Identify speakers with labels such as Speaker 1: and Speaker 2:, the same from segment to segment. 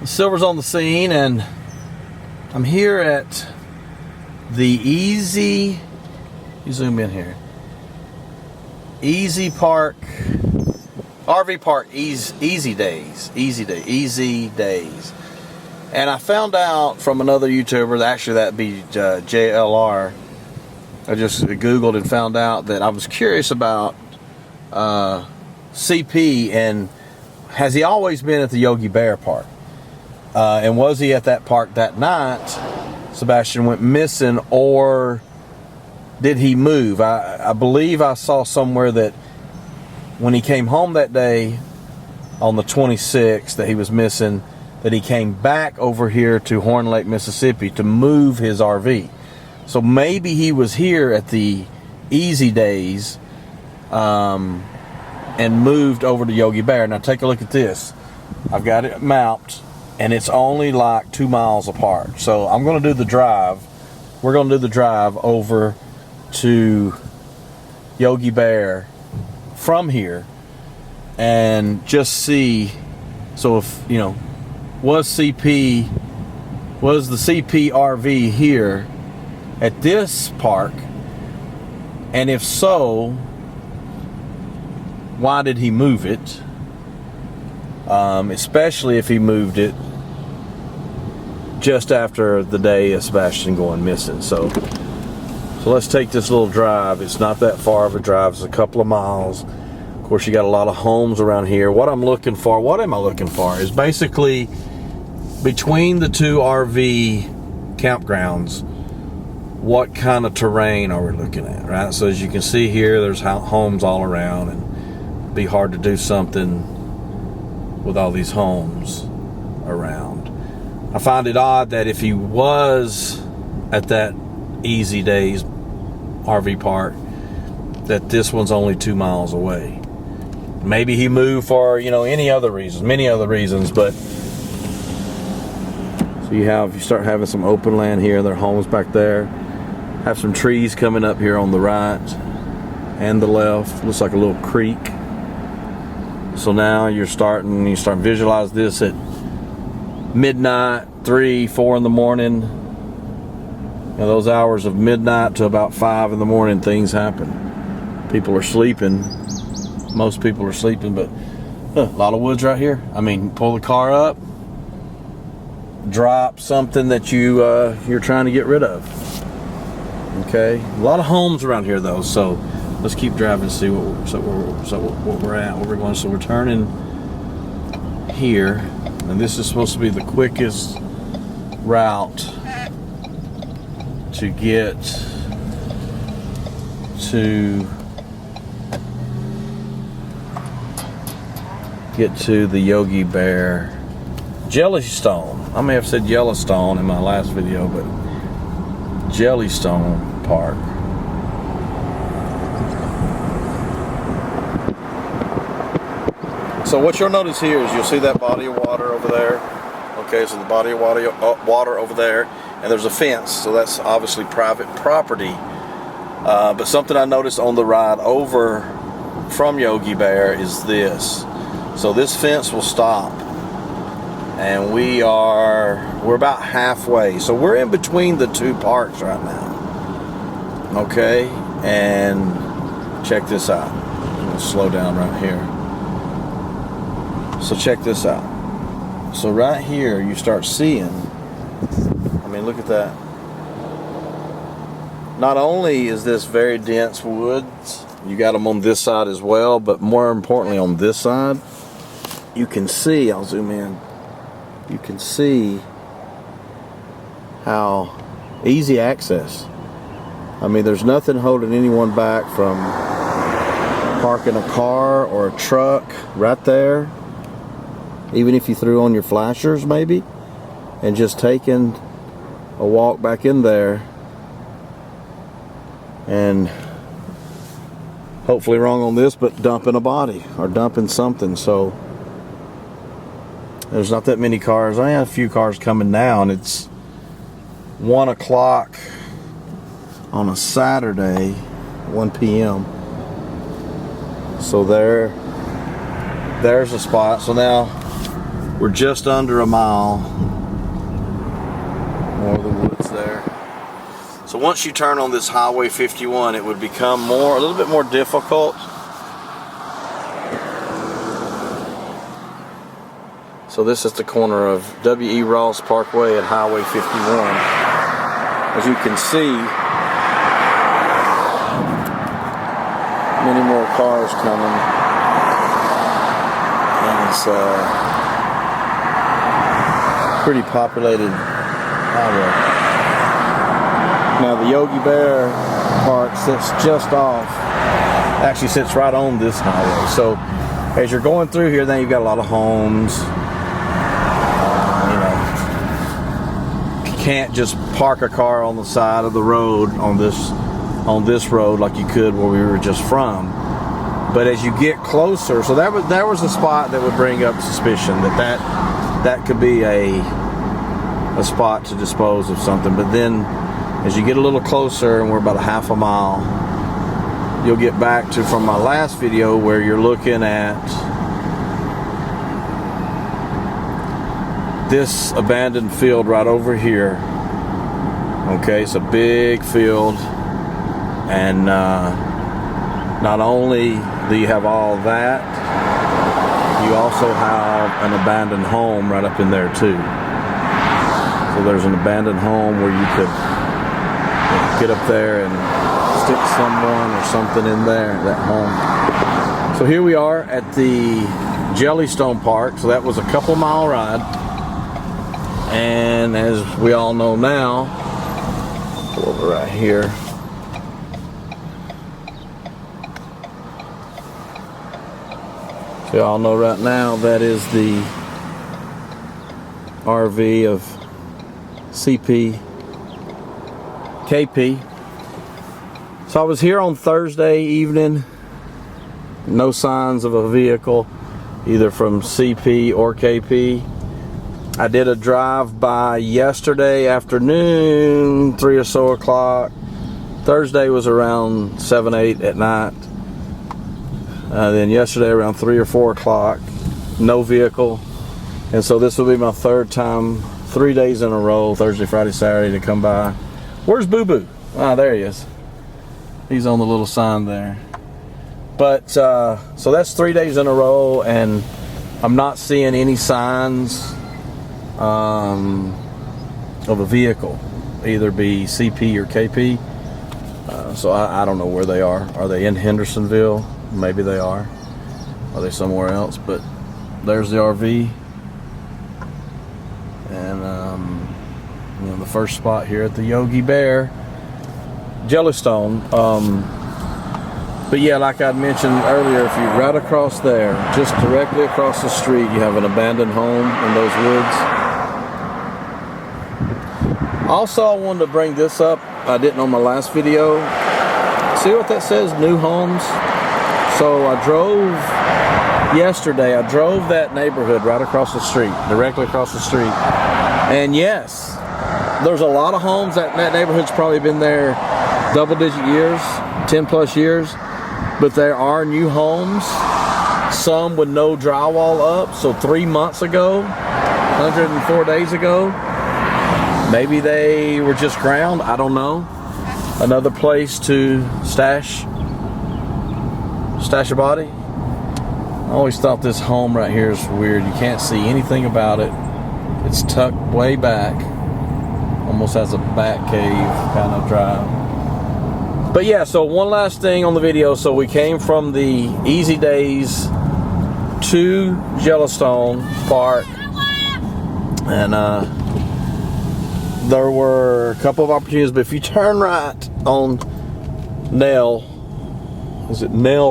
Speaker 1: Silver's on the scene, and I'm here at the EZ, you zoom in here, EZ Park, RV Park, EZ Daze. And I found out from another YouTuber, actually that'd be JLR, I just Googled and found out that I was curious about CP, and has he always been at the Yogi Bear Park? And was he at that park that night Sebastian went missing, or did he move? I believe I saw somewhere that when he came home that day on the 26th that he was missing, that he came back over here to Horn Lake, Mississippi to move his RV. So maybe he was here at the EZ Daze and moved over to Yogi Bear. Now take a look at this. I've got it mapped, and it's only like 2 miles apart. So I'm going to do the drive. We're going to do the drive over to Yogi Bear from here and just see. So if, you know, was the CP RV here at this park? And if so, why did he move it? Especially if he moved it just after the day of Sebastian going missing. So let's take this little drive. It's not that far of a drive. It's a couple of miles. Of course, you got a lot of homes around here. What am I looking for is basically between the two RV campgrounds, what kind of terrain are we looking at, right? So as you can see here, there's homes all around, and it'd be hard to do something with all these homes around. I find it odd that if he was at that EZ Daze RV Park, that this one's only 2 miles away. Maybe he moved for, you know, many other reasons, but so you start having some open land here. There are homes back there. Have some trees coming up here on the right and the left. Looks like a little creek. So now you start to visualize this at midnight, 3, 4 in the morning. You know, those hours of midnight to about 5 in the morning, things happen. People are sleeping. Most people are sleeping, but a lot of woods right here. I mean, pull the car up, drop something that you're trying to get rid of. Okay, a lot of homes around here though. So let's keep driving and see what we're at, where we're going. So we're turning here, and this is supposed to be the quickest route to get to the Yogi Bear Jellystone. I may have said Yellowstone in my last video, but Jellystone Park. So what you'll notice here is you'll see that body of water over there. Okay, so the body of water over there, and there's a fence, so that's obviously private property. But something I noticed on the ride over from Yogi Bear is this. So this fence will stop, and we're about halfway. So we're in between the two parks right now. Okay, and check this out. I'm gonna slow down right here. So check this out. So right here you start seeing, I mean, look at that. Not only is this very dense woods, you got them on this side as well, but more importantly on this side, you can see, I'll zoom in, you can see how easy access. I mean, there's nothing holding anyone back from parking a car or a truck right there, even if you threw on your flashers maybe, and just taking a walk back in there, and hopefully wrong on this, but dumping a body or dumping something. So there's not that many cars. I have a few cars coming now, and it's 1 o'clock on a Saturday, 1 p.m. So there's a spot. So now We're just under a mile. More of the woods there. So once you turn on this Highway 51, it would become a little bit more difficult. So this is the corner of W.E. Ross Parkway at Highway 51. As you can see, many more cars coming. And it's pretty populated highway. Now the Yogi Bear Park sits just off, actually sits right on this highway. So as you're going through here, then you've got a lot of homes. You can't just park a car on the side of the road on this road like you could where we were just from. But as you get closer, so there was a spot that would bring up suspicion that could be a spot to dispose of something. But then as you get a little closer, and we're about a half a mile, you'll get back to from my last video where you're looking at this abandoned field right over here. Okay, it's a big field, and not only do you have all that, you also have an abandoned home right up in there too. So there's an abandoned home where you could get up there and stick someone or something in there, that home. So here we are at the Jellystone Park. So that was a couple mile ride. And as we all know now, go over right here. So you all know right now that is the RV of KP. So I was here on Thursday evening. No signs of a vehicle, either from CP or KP. I did a drive-by yesterday afternoon, 3 or so o'clock. Thursday was around 7, 8 at night. Then yesterday around 3 or 4 o'clock, no vehicle. And so this will be my third time, 3 days in a row, Thursday, Friday, Saturday, to come by. Where's Boo Boo? Ah, there he is. He's on the little sign there. But, so that's 3 days in a row, and I'm not seeing any signs of a vehicle, either be CP or KP. So I don't know where they are. Are they in Hendersonville? Maybe they are. Are they somewhere else? But there's the RV. And the first spot here at the Yogi Bear Jellystone. But yeah, like I'd mentioned earlier, if you right across there, just directly across the street, you have an abandoned home in those woods. Also, I wanted to bring this up. I didn't on my last video. See what that says? New homes. So I drove yesterday. I drove that neighborhood right across the street, directly across the street. And yes, there's a lot of homes. That neighborhood's probably been there double-digit years, 10 plus years. But there are new homes, some with no drywall up. So 3 months ago, 104 days ago, maybe they were just ground. I don't know. Another place to stash a body. I always thought this home right here is weird. You can't see anything about it. It's tucked way back. Almost has a bat cave kind of drive. But yeah, so one last thing on the video. So we came from the EZ Daze to Jellystone Park, and there were a couple of opportunities. But if you turn right on Nail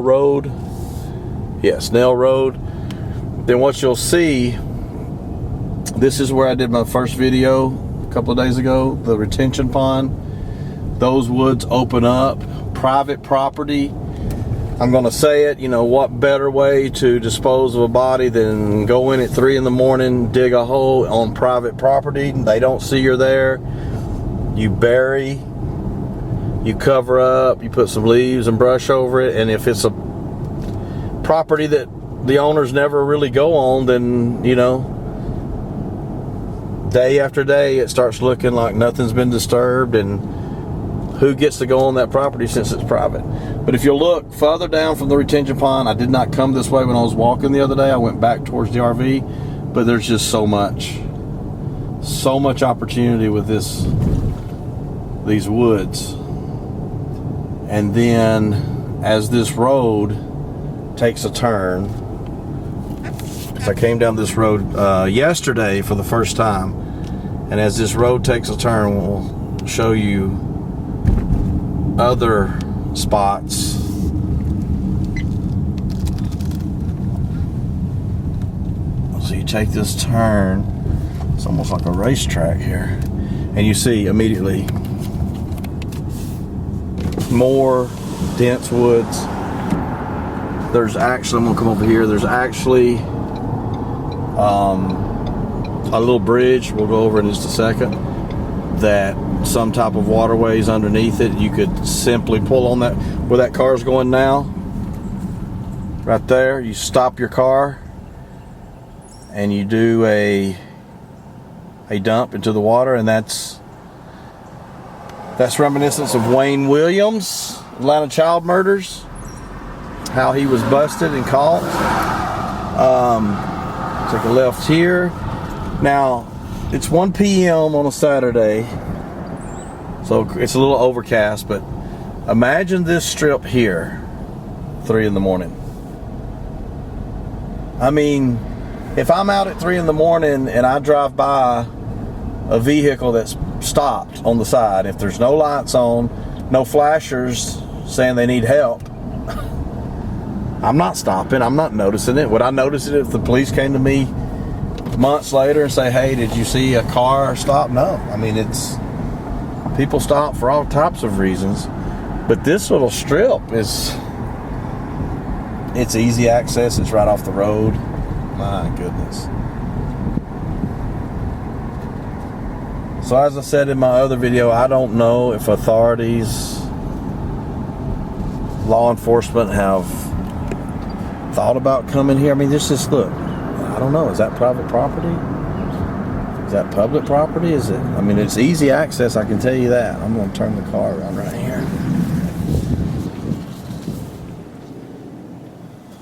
Speaker 1: Road? Yes, Nail Road. Then what you'll see, this is where I did my first video a couple of days ago, the retention pond. Those woods open up, private property. I'm gonna say it, what better way to dispose of a body than go in at 3 in the morning, dig a hole on private property. They don't see you're there. You bury, you cover up, you put some leaves and brush over it, and if it's a property that the owners never really go on, then day after day, it starts looking like nothing's been disturbed, and who gets to go on that property since it's private. But if you look further down from the retention pond, I did not come this way when I was walking the other day. I went back towards the RV, but there's just so much opportunity with these woods. And then as this road takes a turn, so I came down this road yesterday for the first time, and as this road takes a turn, we'll show you other spots. So you take this turn, it's almost like a racetrack here, and you see immediately more dense woods. There's actually, I'm gonna come over here, there's actually a little bridge we'll go over in just a second, that some type of waterways underneath it. You could simply pull on that, where that car's going now, right there. You stop your car and you do a dump into the water, and that's reminiscent of Wayne Williams, Atlanta child murders, how he was busted and caught. Take a left here. Now, it's 1 p.m. on a Saturday, so it's a little overcast, but imagine this strip here, 3 in the morning. I mean, if I'm out at 3 in the morning and I drive by a vehicle that's stopped on the side, if there's no lights on, no flashers saying they need help, I'm not stopping. I'm not noticing it. Would I notice it if the police came to me months later and say, hey, did you see a car stop? No. I mean, people stop for all types of reasons, but this little strip it's easy access. It's right off the road. My goodness. So as I said in my other video, I don't know if authorities, law enforcement have thought about coming here. I mean, just look. I don't know. Is that private property? Is that public property? Is it? I mean, it's easy access, I can tell you that. I'm going to turn the car around right here.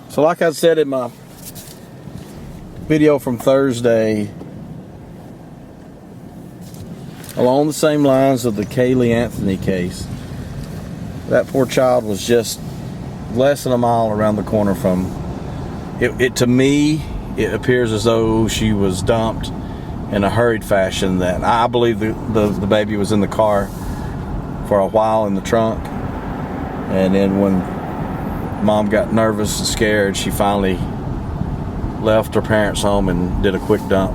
Speaker 1: So like I said in my video from Thursday, along the same lines of the Kaylee Anthony case, that poor child was just less than a mile around the corner from it. To me, it appears as though she was dumped in a hurried fashion. That I believe the baby was in the car for a while in the trunk, and then when mom got nervous and scared, she finally left her parents' home and did a quick dump.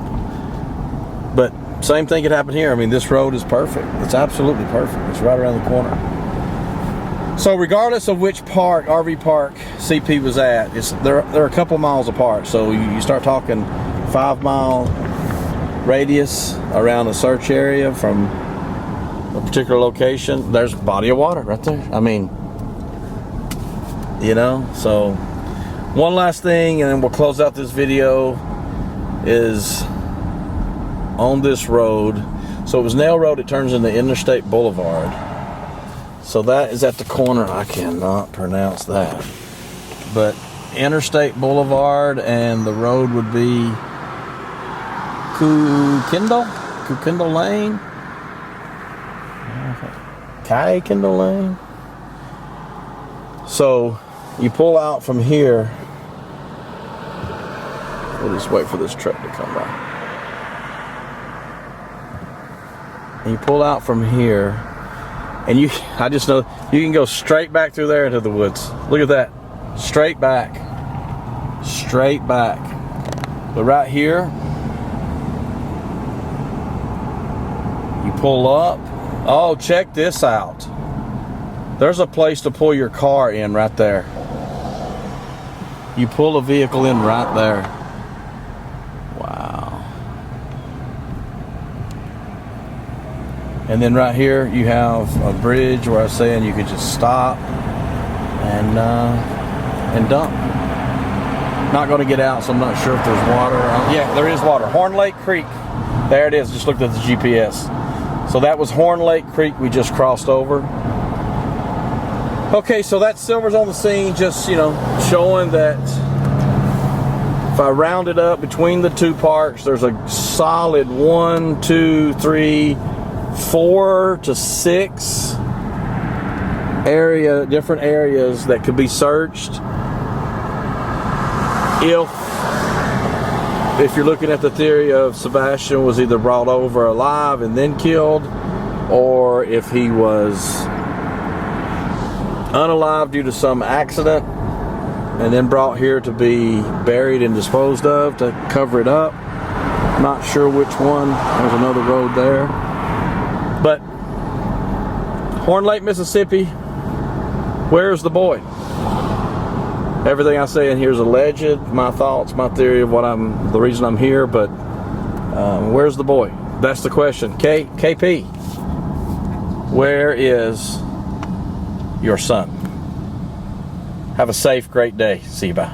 Speaker 1: But same thing could happen here. I mean, this road is perfect. It's absolutely perfect. It's right around the corner. So regardless of which park, RV park CP was at, they're a couple miles apart. So you start talking 5 mile radius around a search area from a particular location. There's a body of water right there. I mean, you know. So one last thing, and then we'll close out this video, is on this road. So it was Nail Road. It turns into Interstate Boulevard. So that is at the corner. I cannot pronounce that. But Interstate Boulevard, and the road would be Kukindle Lane? Kendall Lane? So you pull out from here. We'll just wait for this truck to come by. And you pull out from here, and I just know you can go straight back through there into the woods. Look at that. Straight back. Straight back. But right here, you pull up. Oh, check this out. There's a place to pull your car in right there. You pull a vehicle in right there. Wow. And then right here you have a bridge where I was saying you could just stop and dump. Not going to get out, so I'm not sure if there's water. Yeah, there is water. Horn Lake Creek There it is. Just looked at the GPS. So that was Horn Lake Creek we just crossed over. Okay, so that silver's on the scene, just, you know, showing that if I round it up between the two parks, there's a solid 1, 2, 3, 4 to 6 different areas that could be searched if you're looking at the theory of Sebastian was either brought over alive and then killed, or if he was unalive due to some accident and then brought here to be buried and disposed of to cover it up. Not sure which one. There's another road there. But Horn Lake, Mississippi, where's the boy? Everything I say in here is alleged, my thoughts, my theory of the reason I'm here, but where's the boy? That's the question. KP, where is your son? Have a safe, great day. See you, bye.